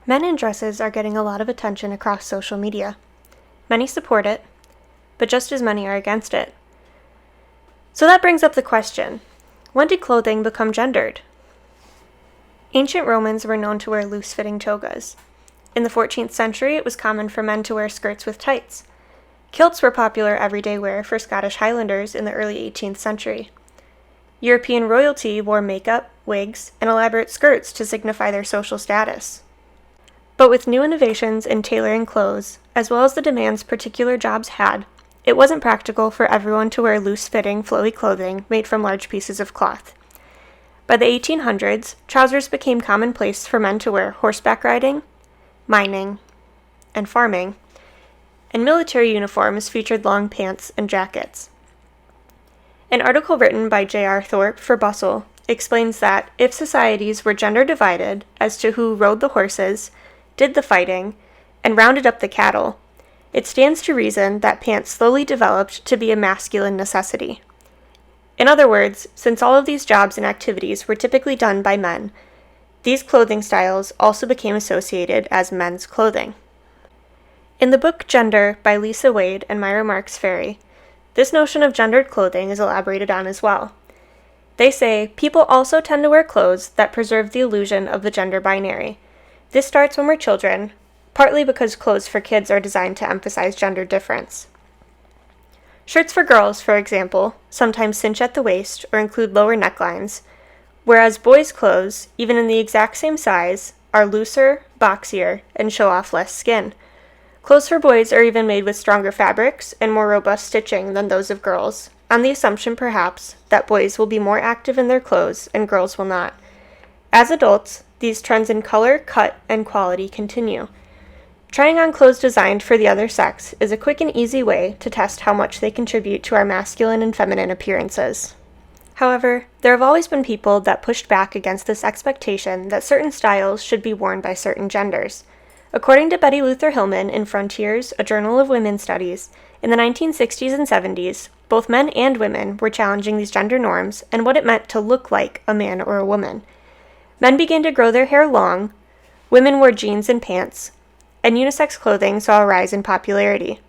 Men in dresses are getting a lot of attention across social media. Many support it, but just as many are against it. So that brings up the question, when did clothing become gendered? Ancient Romans were known to wear loose-fitting togas. In the 14th century, it was common for men to wear skirts with tights. Kilts were popular everyday wear for Scottish Highlanders in the early 18th century. European royalty wore makeup, wigs, and elaborate skirts to signify their social status. But with new innovations in tailoring clothes, as well as the demands particular jobs had, it wasn't practical for everyone to wear loose-fitting, flowy clothing made from large pieces of cloth. By the 1800s, trousers became commonplace for men to wear horseback riding, mining, and farming, and military uniforms featured long pants and jackets. An article written by J.R. Thorpe for Bustle explains that if societies were gender divided as to who rode the horses, did the fighting, and rounded up the cattle, it stands to reason that pants slowly developed to be a masculine necessity. In other words, since all of these jobs and activities were typically done by men, these clothing styles also became associated as men's clothing. In the book Gender by Lisa Wade and Myra Marks Ferry, this notion of gendered clothing is elaborated on as well. They say, people also tend to wear clothes that preserve the illusion of the gender binary. This starts when we're children, partly because clothes for kids are designed to emphasize gender difference. Shirts for girls, for example, sometimes cinch at the waist or include lower necklines, whereas boys' clothes, even in the exact same size, are looser, boxier, and show off less skin. Clothes for boys are even made with stronger fabrics and more robust stitching than those of girls, on the assumption perhaps that boys will be more active in their clothes and girls will not. As adults, these trends in color, cut, and quality continue. Trying on clothes designed for the other sex is a quick and easy way to test how much they contribute to our masculine and feminine appearances. However, there have always been people that pushed back against this expectation that certain styles should be worn by certain genders. According to Betty Luther Hillman in Frontiers, a journal of women's studies, in the 1960s and 70s, both men and women were challenging these gender norms and what it meant to look like a man or a woman. Men began to grow their hair long, women wore jeans and pants, and unisex clothing saw a rise in popularity.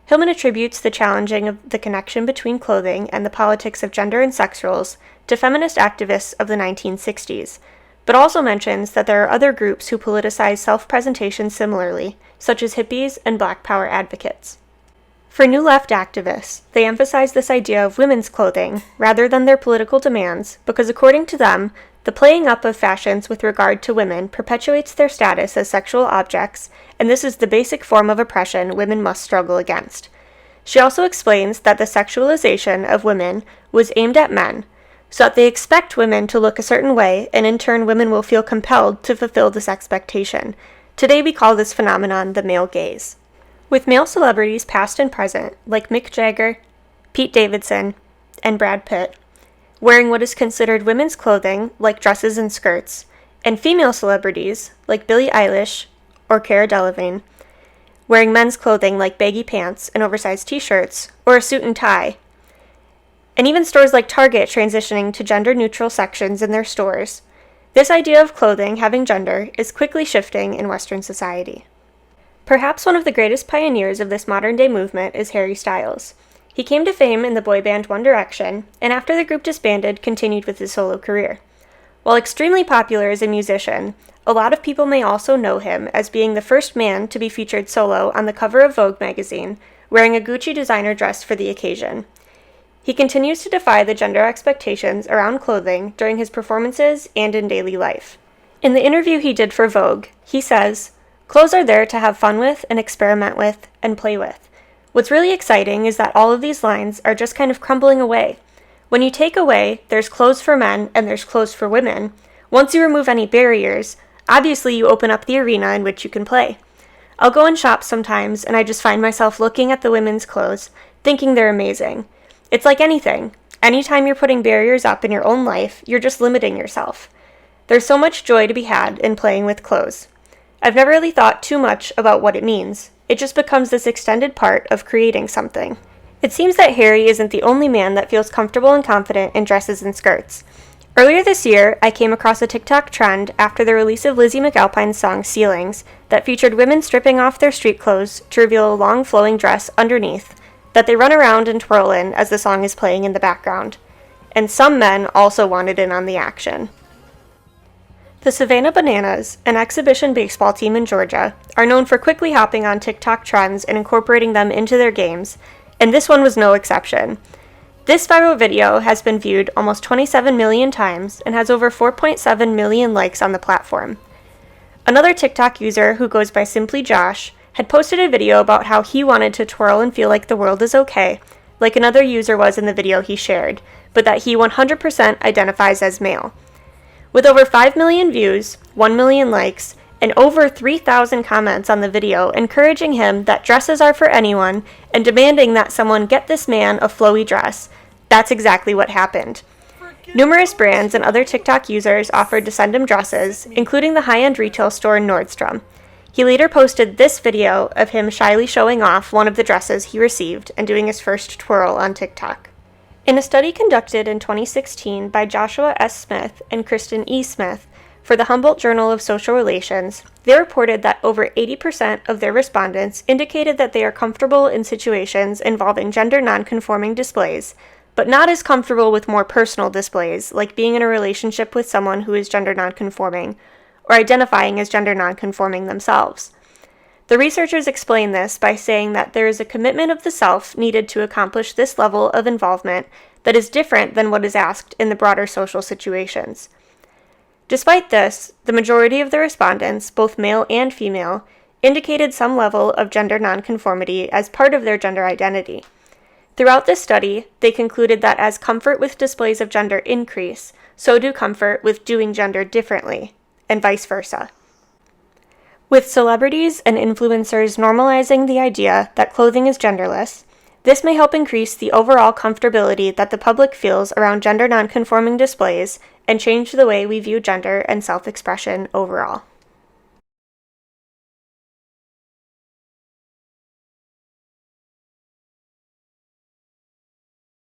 Hillman attributes the challenging of the connection between clothing and the politics of gender and sex roles to feminist activists of the 1960s, but also mentions that there are other groups who politicize self-presentation similarly, such as hippies and Black Power advocates. For New Left activists, they emphasize this idea of women's clothing rather than their political demands because according to them, the playing up of fashions with regard to women perpetuates their status as sexual objects, and this is the basic form of oppression women must struggle against. She also explains that the sexualization of women was aimed at men, so that they expect women to look a certain way, and in turn women will feel compelled to fulfill this expectation. Today we call this phenomenon the male gaze. With male celebrities past and present, like Mick Jagger, Pete Davidson, and Brad Pitt, wearing what is considered women's clothing, like dresses and skirts, and female celebrities, like Billie Eilish or Cara Delevingne, wearing men's clothing like baggy pants and oversized t-shirts, or a suit and tie, and even stores like Target transitioning to gender-neutral sections in their stores. This idea of clothing having gender is quickly shifting in Western society. Perhaps one of the greatest pioneers of this modern-day movement is Harry Styles. He came to fame in the boy band One Direction, and after the group disbanded, continued with his solo career. While extremely popular as a musician, a lot of people may also know him as being the first man to be featured solo on the cover of Vogue magazine, wearing a Gucci designer dress for the occasion. He continues to defy the gender expectations around clothing during his performances and in daily life. In the interview he did for Vogue, he says, "Clothes are there to have fun with and experiment with and play with. What's really exciting is that all of these lines are just kind of crumbling away. When you take away, there's clothes for men and there's clothes for women. Once you remove any barriers, obviously you open up the arena in which you can play. I'll go and shop sometimes and I just find myself looking at the women's clothes, thinking they're amazing. It's like anything. Anytime you're putting barriers up in your own life, you're just limiting yourself. There's so much joy to be had in playing with clothes. I've never really thought too much about what it means. It just becomes this extended part of creating something." It seems that Harry isn't the only man that feels comfortable and confident in dresses and skirts. Earlier this year, I came across a TikTok trend after the release of Lizzie McAlpine's song Ceilings that featured women stripping off their street clothes to reveal a long flowing dress underneath that they run around and twirl in as the song is playing in the background. And some men also wanted in on the action. The Savannah Bananas, an exhibition baseball team in Georgia, are known for quickly hopping on TikTok trends and incorporating them into their games, and this one was no exception. This viral video has been viewed almost 27 million times and has over 4.7 million likes on the platform. Another TikTok user who goes by Simply Josh had posted a video about how he wanted to twirl and feel like the world is okay, like another user was in the video he shared, but that he 100% identifies as male. With over 5 million views, 1 million likes, and over 3,000 comments on the video encouraging him that dresses are for anyone and demanding that someone get this man a flowy dress, that's exactly what happened. Numerous brands and other TikTok users offered to send him dresses, including the high-end retail store Nordstrom. He later posted this video of him shyly showing off one of the dresses he received and doing his first twirl on TikTok. In a study conducted in 2016 by Joshua S. Smith and Kristen E. Smith for the Humboldt Journal of Social Relations, they reported that over 80% of their respondents indicated that they are comfortable in situations involving gender nonconforming displays, but not as comfortable with more personal displays, like being in a relationship with someone who is gender nonconforming, or identifying as gender nonconforming themselves. The researchers explain this by saying that there is a commitment of the self needed to accomplish this level of involvement that is different than what is asked in the broader social situations. Despite this, the majority of the respondents, both male and female, indicated some level of gender nonconformity as part of their gender identity. Throughout this study, they concluded that as comfort with displays of gender increase, so do comfort with doing gender differently, and vice versa. With celebrities and influencers normalizing the idea that clothing is genderless, this may help increase the overall comfortability that the public feels around gender nonconforming displays and change the way we view gender and self-expression overall.